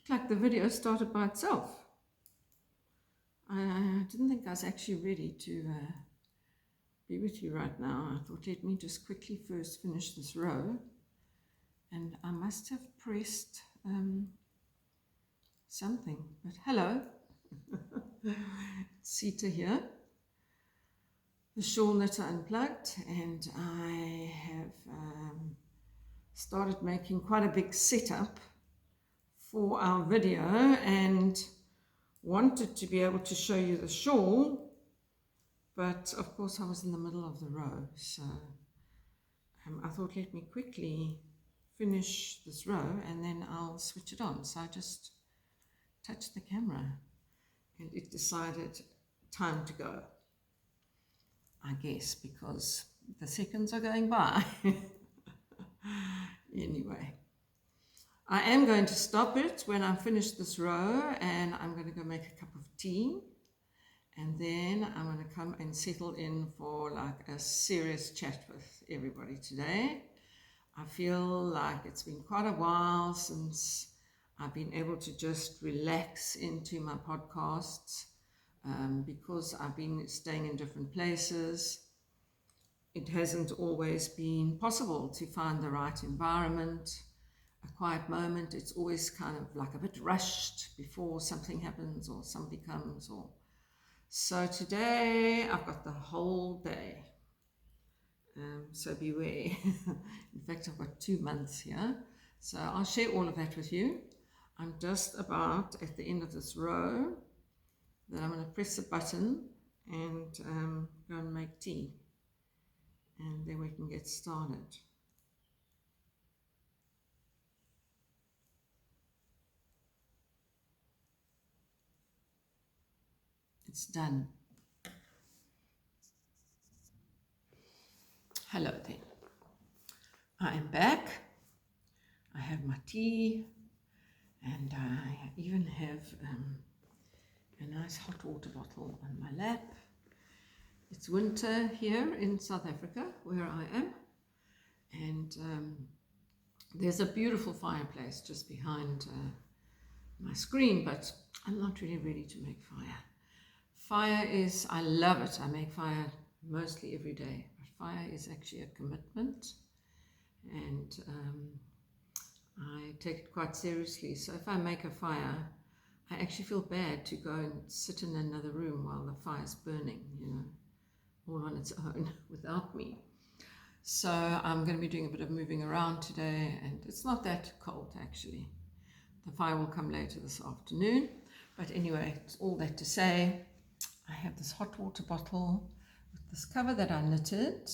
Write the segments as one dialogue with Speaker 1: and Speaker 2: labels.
Speaker 1: Looked like the video started by itself. I didn't think I was actually ready to be with you right now. I thought, let me just quickly first finish this row. And I must have pressed something. But hello, Sita here. The Shawl Knitter Unplugged, and I have started making quite a big setup for our video and wanted to be able to show you the shawl, but of course I was in the middle of the row, so I thought let me quickly finish this row and then I'll switch it on. So I just touched the camera and it decided time to go, I guess, because the seconds are going by. Anyway, I am going to stop it when I finish this row, and I'm going to go make a cup of tea, and then I'm going to come and settle in for like a serious chat with everybody today. I feel like it's been quite a while since I've been able to just relax into my podcasts, because I've been staying in different places. It hasn't always been possible to find the right environment, a quiet moment. It's always kind of like a bit rushed before something happens or somebody comes. So today I've got the whole day, so beware. In fact, I've got 2 months here, so I'll share all of that with you. I'm just about at the end of this row. Then I'm going to press the button and go and make tea, and then we can get started. It's done. Hello then. I am back. I have my tea, and I even have a nice hot water bottle on my lap. It's winter here in South Africa, where I am, and there's a beautiful fireplace just behind my screen, but I'm not really ready to make fire. Fire is, I love it. I make fire mostly every day, but fire is actually a commitment, and I take it quite seriously. So if I make a fire, I actually feel bad to go and sit in another room while the fire's burning, all on its own without me. So I'm going to be doing a bit of moving around today, and it's not that cold actually. The fire will come later this afternoon, but anyway, it's all that to say, I have this hot water bottle with this cover that I knitted.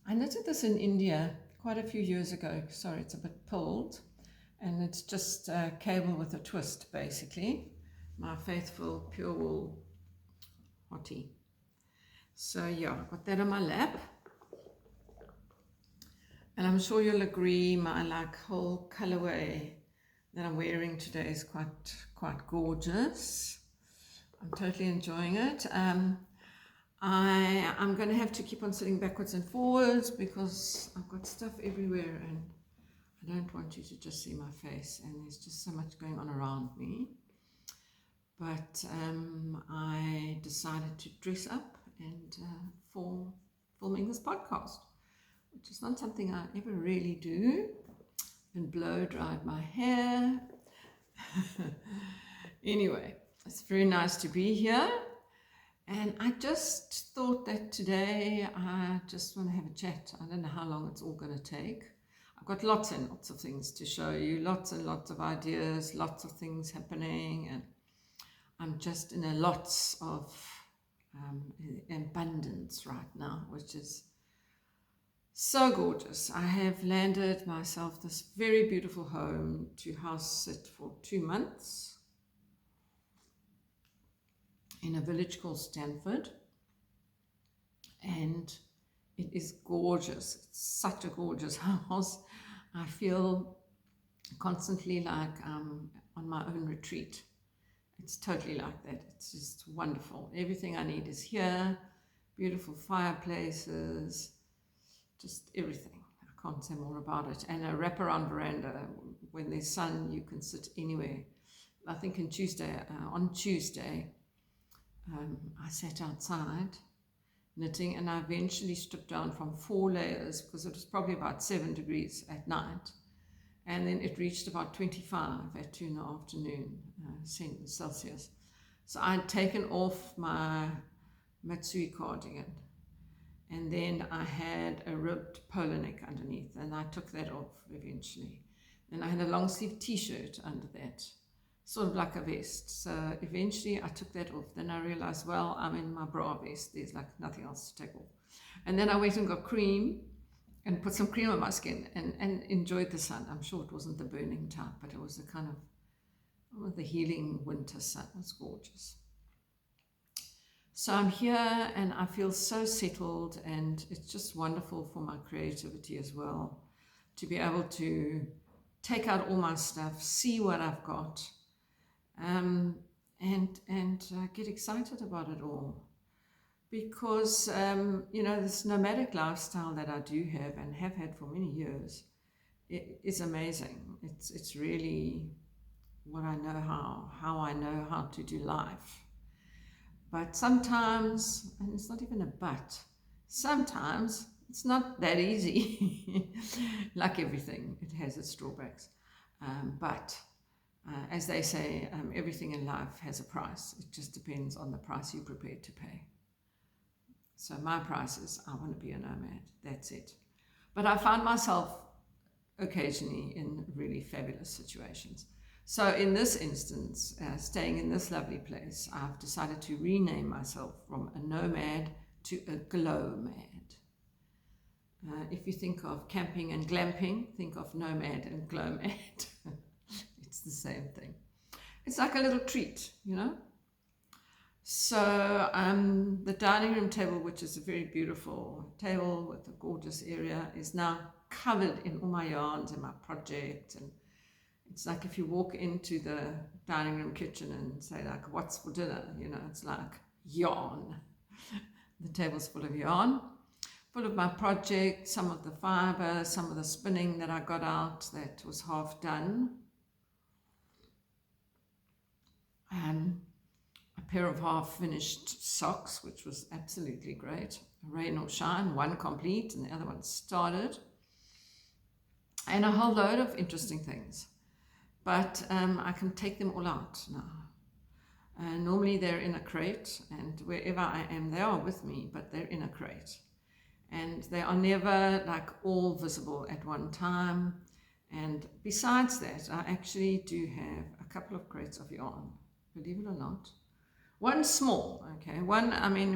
Speaker 1: I knitted this in India quite a few years ago. Sorry, it's a bit pulled, and it's just a cable with a twist, basically. My faithful pure wool hottie. So yeah, I've got that on my lap, and I'm sure you'll agree my whole colorway that I'm wearing today is quite gorgeous. I'm totally enjoying it. I'm going to have to keep on sitting backwards and forwards because I've got stuff everywhere, and I don't want you to just see my face, and there's just so much going on around me. But I decided to dress up and for filming this podcast, which is not something I ever really do, and blow dried my hair. Anyway, it's very nice to be here, and I just thought that today I just want to have a chat. I don't know how long it's all going to take. I've got lots and lots of things to show you, lots and lots of ideas, lots of things happening, and I'm just in a lots of abundance right now, which is so gorgeous. I have landed myself this very beautiful home to house sit for 2 months in a village called Stanford, and it is gorgeous. It's such a gorgeous house. I feel constantly like I'm on my own retreat. It's totally like that. It's just wonderful. Everything I need is here. Beautiful fireplaces, just everything. I can't say more about it. And a wraparound veranda. When there's sun, you can sit anywhere. I think on Tuesday, I sat outside knitting, and I eventually stripped down from 4 layers because it was probably about 7 degrees at night, and then it reached about 25 at 2 in the afternoon Celsius. So I'd taken off my Matsui cardigan, and then I had a ribbed polo neck underneath, and I took that off eventually. Then I had a long sleeve t-shirt under that, sort of like a vest. So eventually I took that off. Then I realized, well, I'm in my bra vest. There's like nothing else to take off. And then I went and got cream and put some cream on my skin and enjoyed the sun. I'm sure it wasn't the burning type, but it was the kind of the healing winter sun. It was gorgeous. So I'm here and I feel so settled, and it's just wonderful for my creativity as well, to be able to take out all my stuff, see what I've got, and get excited about it all. Because, this nomadic lifestyle that I do have and have had for many years, it is amazing. It's really what I know how I know how to do life. But sometimes, and it's not even a but, sometimes it's not that easy. Like everything, it has its drawbacks. But as they say, everything in life has a price. It just depends on the price you're prepared to pay. So my price is I want to be a nomad. That's it. But I find myself occasionally in really fabulous situations. So in this instance, staying in this lovely place, I've decided to rename myself from a nomad to a glow-mad. If you think of camping and glamping, think of nomad and glow-mad. It's the same thing. It's like a little treat, So the dining room table, which is a very beautiful table with a gorgeous area, is now covered in all my yarns and my projects. And it's like if you walk into the dining room kitchen and say, like, what's for dinner? It's like yarn. The table's full of yarn, full of my projects, some of the fiber, some of the spinning that I got out that was half done. A pair of half-finished socks, which was absolutely great. Rain or shine, one complete and the other one started. And a whole load of interesting things. But I can take them all out now. Normally they're in a crate, and wherever I am, they are with me, but they're in a crate. And they are never like all visible at one time. And besides that, I actually do have a couple of crates of yarn, believe it or not. One small, okay. One,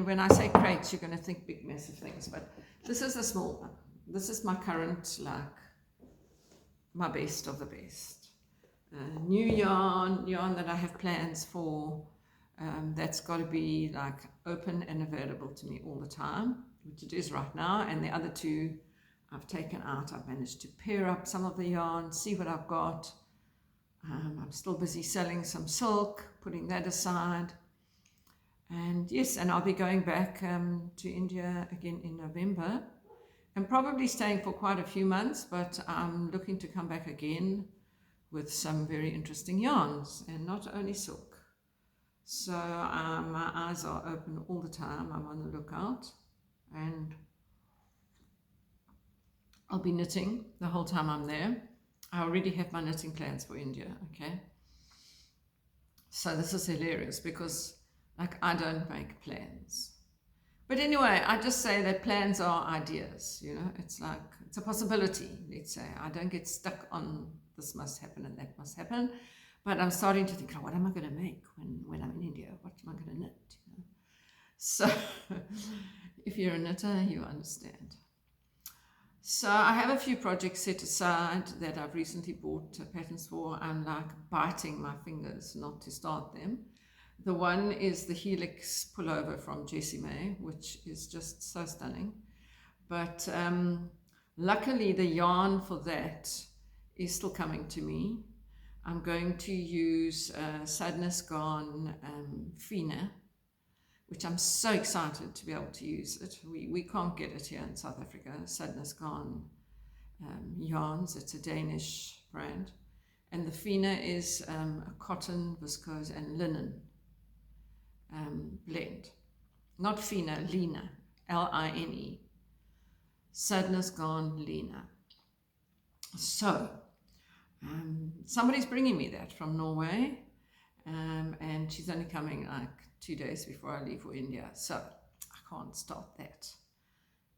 Speaker 1: when I say crates, you're going to think big, massive things, but this is a small one. This is my current, my best of the best. New yarn that I have plans for, that's got to be like open and available to me all the time, which it is right now. And the other two I've taken out. I've managed to pair up some of the yarn, see what I've got. I'm still busy selling some silk, putting that aside. And yes, and I'll be going back to India again in November, and probably staying for quite a few months, but I'm looking to come back again with some very interesting yarns, and not only silk. So my eyes are open all the time. I'm on the lookout, and I'll be knitting the whole time I'm there. I already have my knitting plans for India, okay? So this is hilarious because I don't make plans. But anyway, I just say that plans are ideas, It's like, it's a possibility, let's say. I don't get stuck on this must happen and that must happen. But I'm starting to think, what am I going to make when I'm in India? What am I going to knit? So if you're a knitter, you understand. So I have a few projects set aside that I've recently bought patterns for. I'm biting my fingers not to start them. The one is the Helix pullover from Jessie May, which is just so stunning. But luckily the yarn for that is still coming to me. I'm going to use Sadness Gone Fina, which I'm so excited to be able to use it. We can't get it here in South Africa, Sadness Gone yarns. It's a Danish brand. And the Fina is a cotton, viscose, and linen blend. Not Fina, Lina, Line. Sadness Gone, Lina. So, somebody's bringing me that from Norway, and she's only coming like 2 days before I leave for India, so I can't start that.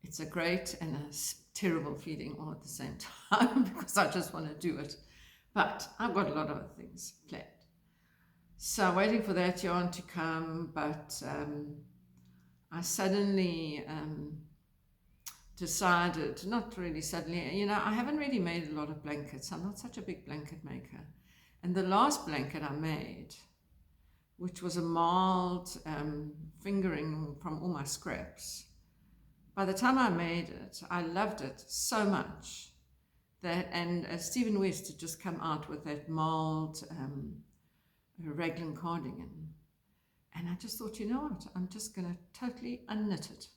Speaker 1: It's a great and a terrible feeling all at the same time because I just want to do it. But I've got a lot of other things planned. So waiting for that yarn to come, but I suddenly decided, not really suddenly, you know, I haven't really made a lot of blankets. I'm not such a big blanket maker. And the last blanket I made, which was a mild fingering from all my scraps, by the time I made it, I loved it so much that, and Stephen West had just come out with that mild raglan cardigan. And I just thought, you know what, I'm just going to totally unknit it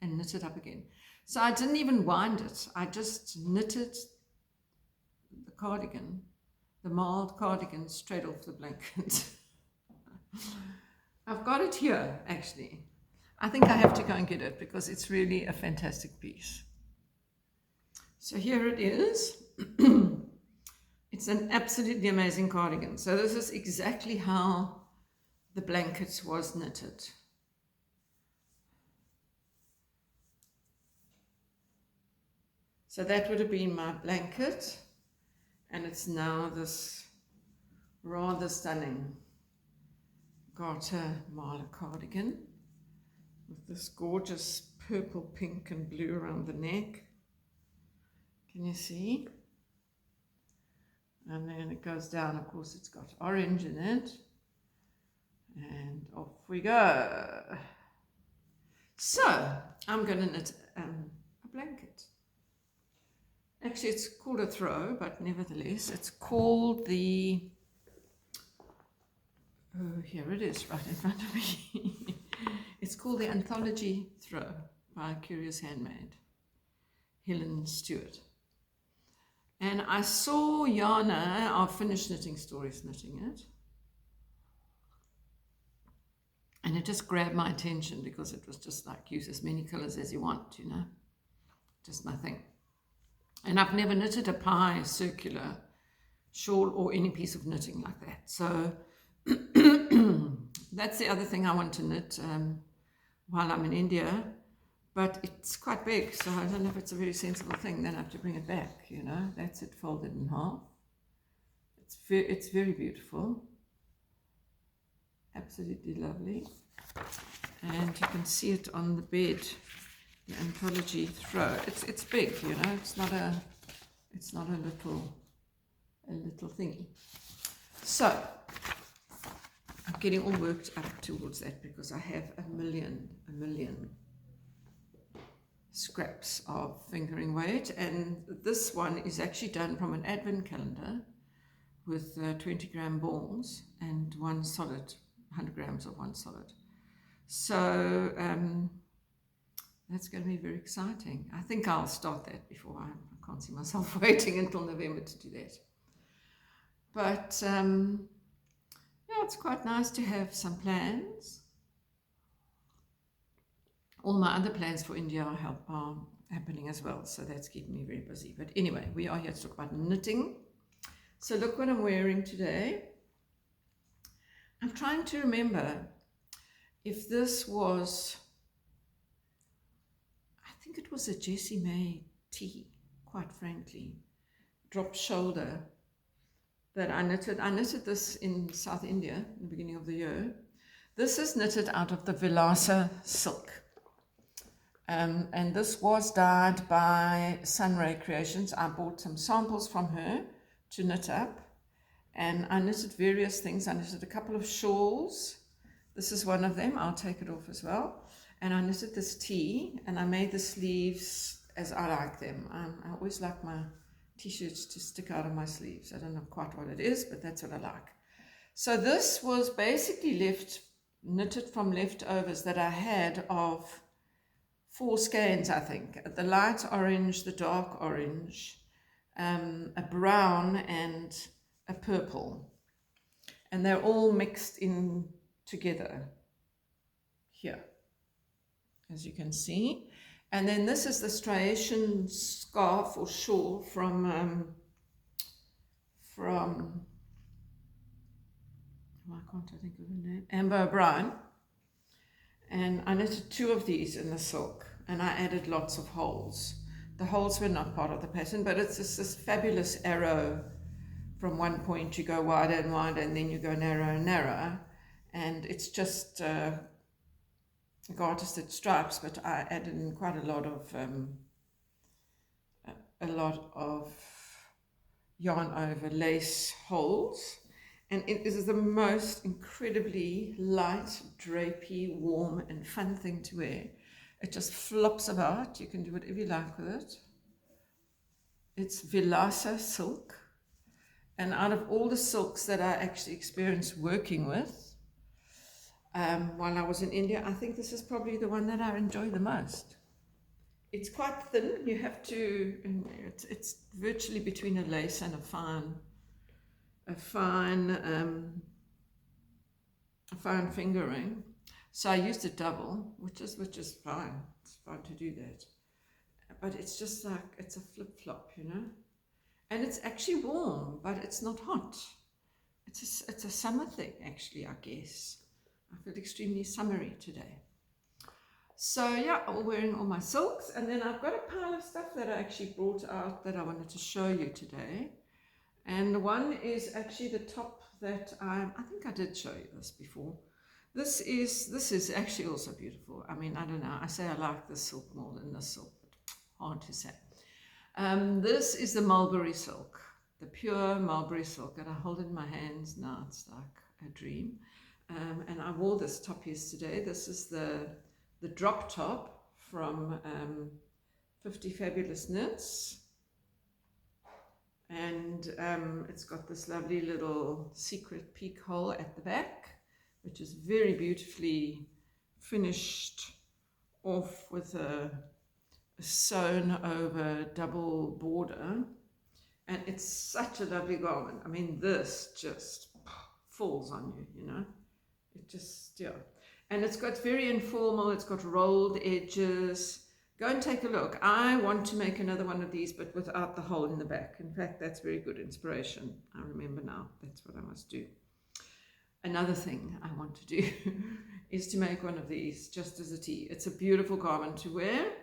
Speaker 1: and knit it up again. So I didn't even wind it. I just knitted the cardigan, the mild cardigan, straight off the blanket. I've got it here, actually. I think I have to go and get it because it's really a fantastic piece. So here it is. It's an absolutely amazing cardigan. So this is exactly how the blanket was knitted. So that would have been my blanket, and it's now this rather stunning garter marla cardigan with this gorgeous purple, pink and blue around the neck. Can you see? And then it goes down, of course it's got orange in it. And off we go. So, I'm going to knit a blanket. Actually, it's called a throw, but nevertheless, it's called the, oh, here it is right in front of me. It's called the Anthology Throw by Curious Handmade, Helen Stewart. And I saw Jana, our Finnish Knitting Stories, knitting it. And it just grabbed my attention because it was just like, use as many colors as you want, you know, just my thing. And I've never knitted a pie circular shawl or any piece of knitting like that. So that's the other thing I want to knit while I'm in India. But it's quite big, so I don't know if it's a very sensible thing. Then I have to bring it back, you know. That's it folded in half. It's very beautiful. Absolutely lovely. And you can see it on the bed, the Anthology Throw. It's big, you know. It's not a little thingy. So I'm getting all worked up towards that because I have a million scraps of fingering weight, and this one is actually done from an advent calendar with 20-gram balls and one solid, 100 grams of one solid. So that's going to be very exciting. I think I'll start that before I can't see myself waiting until November to do that. But yeah, it's quite nice to have some plans. All my other plans for India are happening as well, so that's keeping me very busy. But anyway, we are here to talk about knitting. So look what I'm wearing today. I'm trying to remember if this was, I think it was a Jessie May Tea, quite frankly, drop shoulder that I knitted. I knitted this in South India in the beginning of the year. This is knitted out of the Vilasa silk. And this was dyed by Sunray Creations. I bought some samples from her to knit up, and I knitted various things. I knitted a couple of shawls. This is one of them. I'll take it off as well. And I knitted this tee, and I made the sleeves as I like them. I always like my t-shirts to stick out of my sleeves. I don't know quite what it is, but that's what I like. So this was basically knitted from leftovers that I had of 4 skeins, I think. The light orange, the dark orange, a brown and a purple, and they're all mixed in together here, as you can see. And then this is the striation scarf or shawl from why can't I think of her name? Amber O'Brien. And I knitted 2 of these in the silk, and I added lots of holes. The holes were not part of the pattern, but it's just this fabulous arrow. From one point you go wider and wider, and then you go narrower and narrower, and it's just gartered stripes, but I added in quite a lot of yarn over lace holes, and it is the most incredibly light, drapey, warm and fun thing to wear. It just flops about. You can do whatever you like with it. It's Vilasa silk, and out of all the silks that I actually experienced working with while I was in India, I think this is probably the one that I enjoy the most. It's quite thin. You have to, it's virtually between a lace and a fine fingering. So I used a double, which is fine. It's fine to do that. But it's just like, it's a flip-flop, you know. And it's actually warm, but it's not hot. It's a summer thing, actually, I guess. I feel extremely summery today. So yeah, I'm wearing all my silks, and then I've got a pile of stuff that I actually brought out that I wanted to show you today. And one is actually the top that I think I did show you this before. This is actually also beautiful. I mean, I don't know. I say I like this silk more than this silk, but hard to say. This is the Mulberry silk, the pure Mulberry silk, and I hold it in my hands now. It's like a dream. And I wore this top yesterday. This is the drop top from 50 Fabulous Knits, and it's got this lovely little secret peak hole at the back, which is very beautifully finished off with a sewn over double border, and it's such a lovely garment. I mean, this just falls on you, you know. It just, yeah. And it's got very informal, it's got rolled edges. Go and take a look. I want to make another one of these, but without the hole in the back. In fact, that's very good inspiration. I remember now, that's what I must do. Another thing I want to do is to make one of these just as a tee. It's a beautiful garment to wear,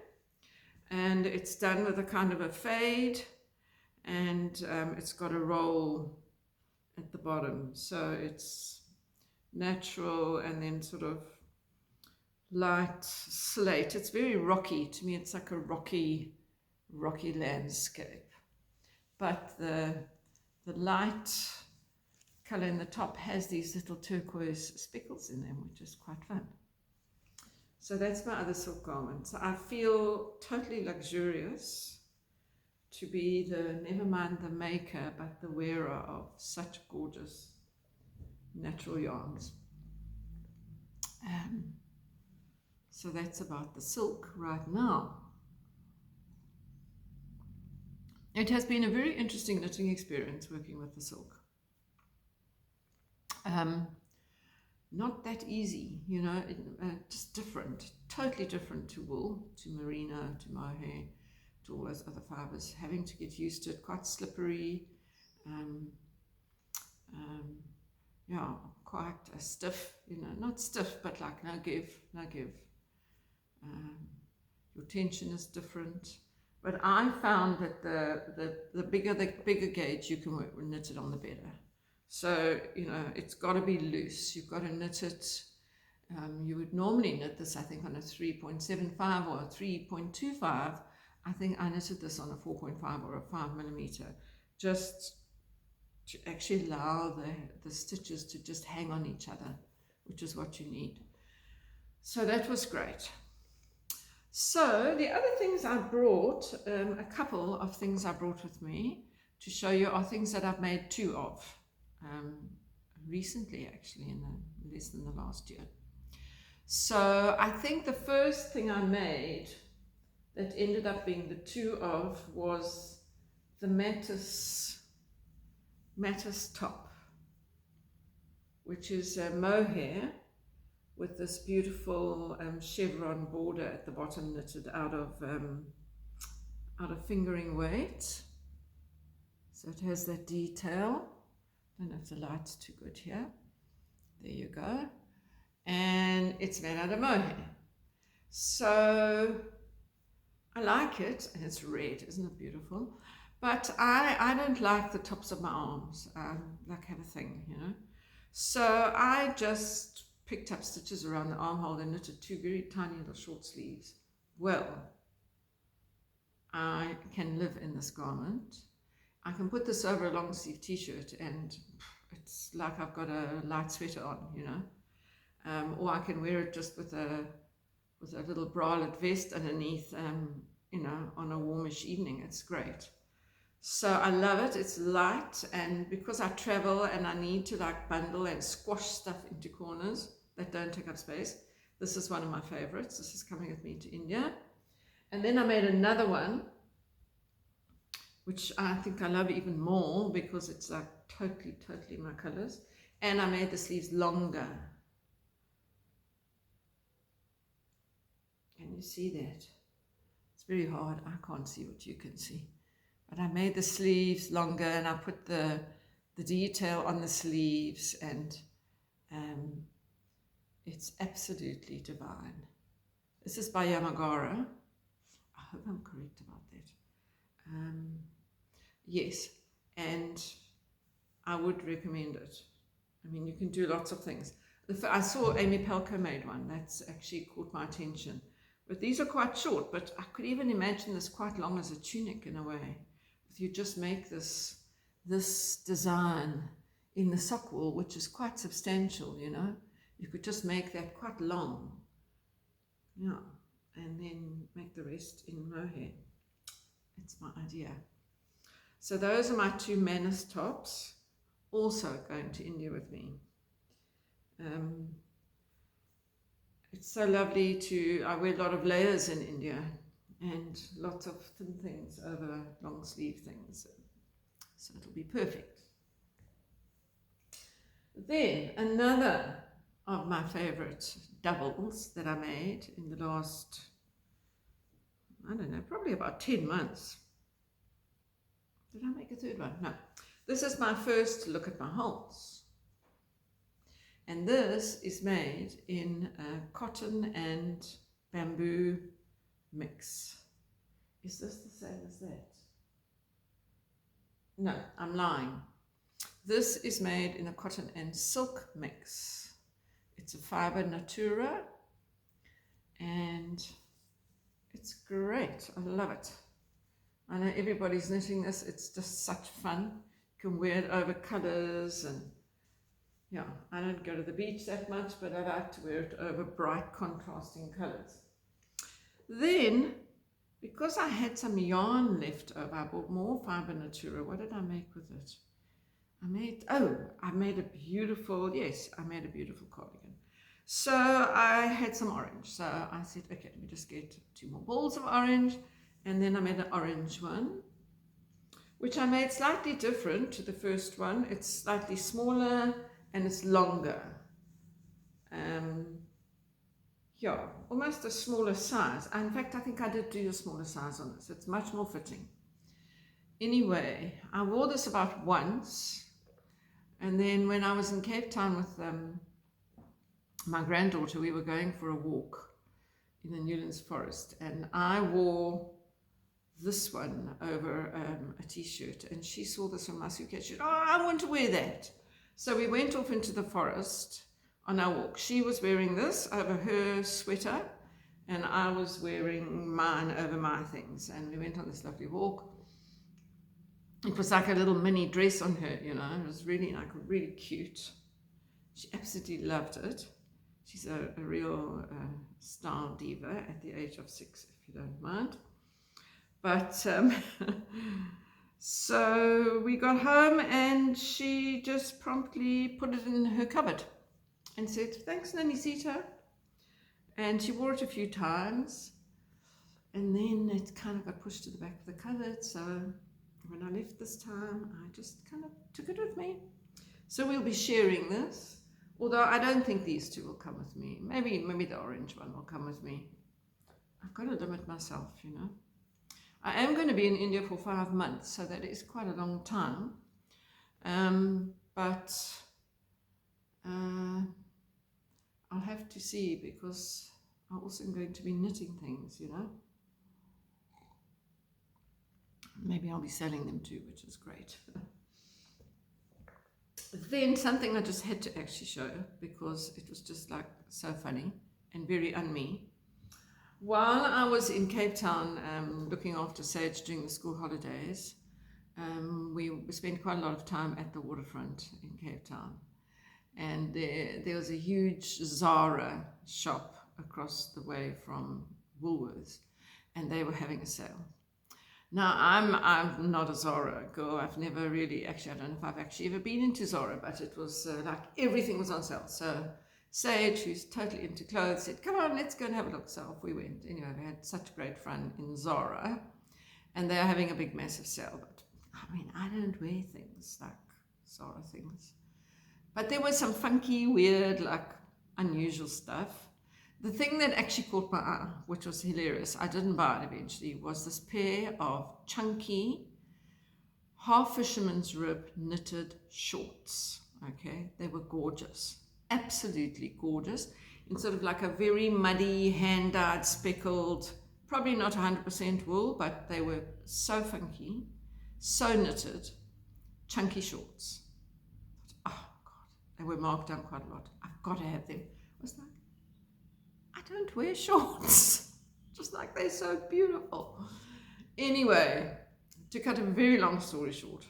Speaker 1: and it's done with a kind of a fade, and it's got a roll at the bottom. So it's natural and then sort of light slate. It's very rocky to me. It's like a rocky landscape, but the light color in the top has these little turquoise speckles in them, which is quite fun. So that's my other silk garment. So I feel totally luxurious to be never mind the maker, but the wearer of such gorgeous natural yarns. So that's about the silk right now. It has been a very interesting knitting experience working with the silk. Not that easy, you know, just different, totally different to wool, to merino, to mohair, to all those other fibers. Having to get used to it, quite slippery, yeah, quite stiff, you know, not stiff, but like no give. Your tension is different, but I found that the bigger gauge you can knit it on, the better. So, you know, it's got to be loose. You've got to knit it. You would normally knit this, I think, on a 3.75 or a 3.25. I think I knitted this on a 4.5 or a 5mm, just to actually allow the stitches to just hang on each other, which is what you need. So that was great. So the other things I brought, a couple of things I brought with me to show you are things that I've made 2 of. Recently, actually, in less than the last year. So I think the first thing I made that ended up being the 2 of was the Mattis top, which is mohair with this beautiful chevron border at the bottom, knitted out of fingering weight. So it has that detail. Don't know if the light's too good here. There you go. And it's made out of mohair. So I like it, and it's red, isn't it beautiful? But I don't like the tops of my arms. I like have a thing, you know. So I just picked up stitches around the armhole and knitted 2 very tiny little short sleeves. Well, I can live in this garment. I can put this over a long sleeve t-shirt and it's like I've got a light sweater on, you know. Or I can wear it just with a little bralette vest underneath, you know, on a warmish evening. It's great. So I love it. It's light, and because I travel and I need to like bundle and squash stuff into corners that don't take up space, this is one of my favorites. This is coming with me to India. And then I made another one, which I think I love even more because it's like totally my colors. And I made the sleeves longer. Can you see that? It's very hard. I can't see what you can see. But I made the sleeves longer, and I put the detail on the sleeves, and it's absolutely divine. This is by Yamagara. I hope I'm correct about that. Yes, and I would recommend it. I mean, you can do lots of things. I saw Amy Pelko made one. That's actually caught my attention. But these are quite short, but I could even imagine this quite long as a tunic in a way. If you just make this design in the sock wool, which is quite substantial, you know, you could just make that quite long. Yeah, and then make the rest in mohair. That's my idea. So those are my 2 Manus tops, also going to India with me. It's so lovely I wear a lot of layers in India and lots of thin things over long sleeve things. So it'll be perfect. Then another of my favorite doubles that I made in the last, I don't know, probably about 10 months. Did I make a third one? No. This is my first look at my holes. And this is made in a cotton and bamboo mix. Is this the same as that? No, I'm lying. This is made in a cotton and silk mix. It's a fiber natura, and it's great. I love it. I know everybody's knitting this. It's just such fun. You can wear it over colors, and yeah, I don't go to the beach that much, but I like to wear it over bright contrasting colors. Then, because I had some yarn left over, I bought more fiber natura. What did I make with it? I made a beautiful cardigan. So I had some orange. So I said, okay, let me just get 2 more balls of orange. And then I made an orange one, which I made slightly different to the first one. It's slightly smaller and it's longer. Yeah, almost a smaller size. In fact, I think I did do a smaller size on this. It's much more fitting. Anyway, I wore this about once. And then when I was in Cape Town with my granddaughter, we were going for a walk in the Newlands Forest. And I wore this one over a t-shirt, and she saw this on my suitcase. She said, oh, I want to wear that. So we went off into the forest on our walk. She was wearing this over her sweater, and I was wearing mine over my things. And we went on this lovely walk. It was like a little mini dress on her, you know. It was really really cute. She absolutely loved it. She's a real style diva at the age of 6, if you don't mind. But so we got home, and she just promptly put it in her cupboard and said, thanks, Nanny Sita. And she wore it a few times, and then it kind of got pushed to the back of the cupboard. So when I left this time, I just kind of took it with me. So we'll be sharing this, although I don't think these two will come with me. Maybe the orange one will come with me. I've got to limit myself, you know. I am going to be in India for 5 months, so that is quite a long time. But I'll have to see, because I'm also going to be knitting things, you know. Maybe I'll be selling them too, which is great. Then something I just had to actually show, because it was just like so funny and very un-me. While I was in Cape Town looking after Sage during the school holidays, we spent quite a lot of time at the waterfront in Cape Town. And there was a huge Zara shop across the way from Woolworths, and they were having a sale. Now, I'm not a Zara girl. I've never really, actually, I don't know if I've actually ever been into Zara, but it was like everything was on sale. So Sage, who's totally into clothes, said, come on, let's go and have a look. So off we went. Anyway, we had such great fun in Zara, and they're having a big, massive sale. But I mean, I don't wear things like Zara things. But there was some funky, weird, like unusual stuff. The thing that actually caught my eye, which was hilarious, I didn't buy it eventually, was this pair of chunky, half fisherman's rib knitted shorts. Okay, they were gorgeous, absolutely gorgeous, in sort of like a very muddy, hand-dyed, speckled, probably not 100% wool, but they were so funky, so knitted, chunky shorts. Oh God, they were marked down quite a lot. I've got to have them. I was like, I don't wear shorts, just like they're so beautiful. Anyway, to cut a very long story short,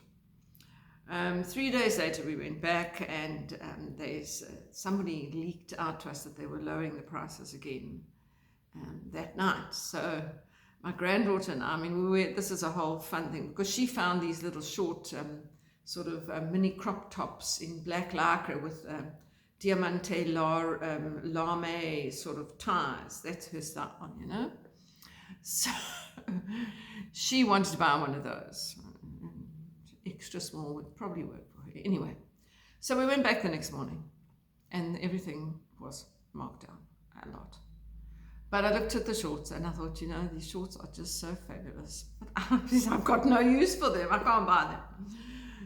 Speaker 1: 3 days later we went back, and somebody leaked out to us that they were lowering the prices again that night. So my granddaughter and I mean, this is a whole fun thing, because she found these little short sort of mini crop tops in black lycra with diamante lame sort of ties. That's her style, you know. So she wanted to buy one of those. Extra small would probably work for her. Anyway, so we went back the next morning, and everything was marked down a lot. But I looked at the shorts and I thought, you know, these shorts are just so fabulous. But I've got no use for them. I can't buy them.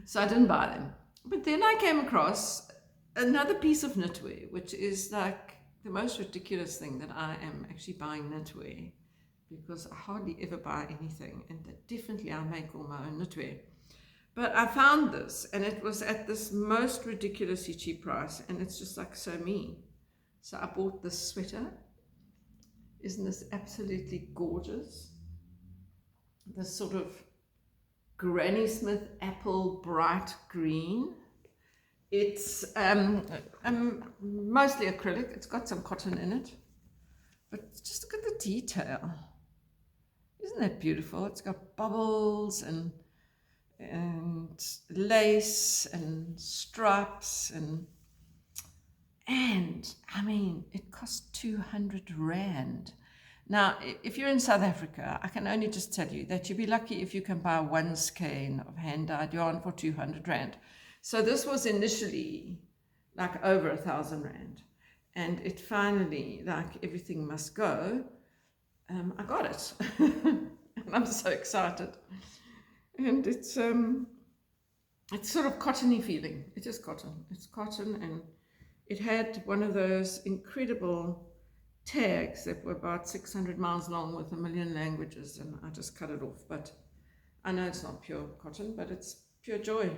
Speaker 1: So I didn't buy them. But then I came across another piece of knitwear, which is like the most ridiculous thing, that I am actually buying knitwear, because I hardly ever buy anything, and that definitely I make all my own knitwear. But I found this, and it was at this most ridiculously cheap price, and it's just like so me. So I bought this sweater. Isn't this absolutely gorgeous? This sort of Granny Smith apple bright green. It's mostly acrylic. It's got some cotton in it, but just look at the detail. Isn't that beautiful? It's got bubbles and lace and stripes, and I mean, it cost 200 Rand. Now, if you're in South Africa, I can only just tell you that you'll be lucky if you can buy one skein of hand-dyed yarn for 200 Rand. So this was initially like over 1,000 Rand, and it finally, like everything must go, I got it. And I'm so excited. And it's sort of cottony feeling. It is cotton. It's cotton, and it had one of those incredible tags that were about 600 miles long with 1 million languages, and I just cut it off. But I know it's not pure cotton, but it's pure joy.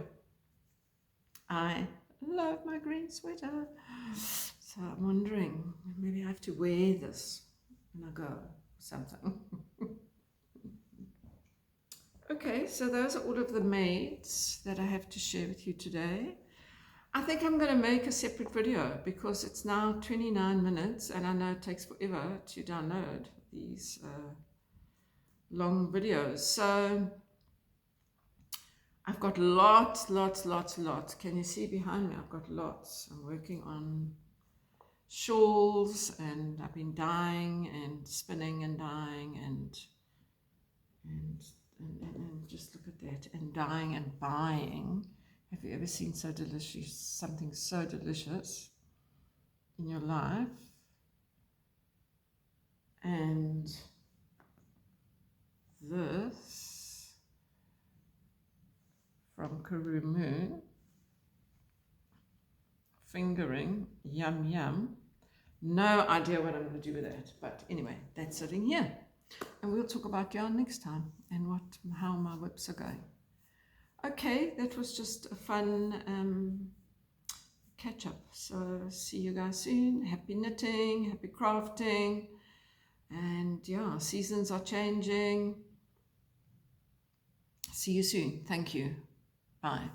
Speaker 1: I love my green sweater. So I'm wondering, maybe I have to wear this when I go or something. Okay, so those are all of the maids that I have to share with you today. I think I'm going to make a separate video, because it's now 29 minutes, and I know it takes forever to download these long videos. So I've got lots. Can you see behind me? I've got lots. I'm working on shawls, and I've been dyeing and spinning and dyeing and just look at that. And dyeing and buying. Have you ever seen something so delicious in your life? And this from Kuru Moon, fingering, yum yum. No idea what I'm going to do with that, but anyway, that's sitting here. And we'll talk about yarn next time and how my whips are going. Okay, that was just a fun catch up. So see you guys soon. Happy knitting, happy crafting. And yeah, seasons are changing. See you soon. Thank you. Bye.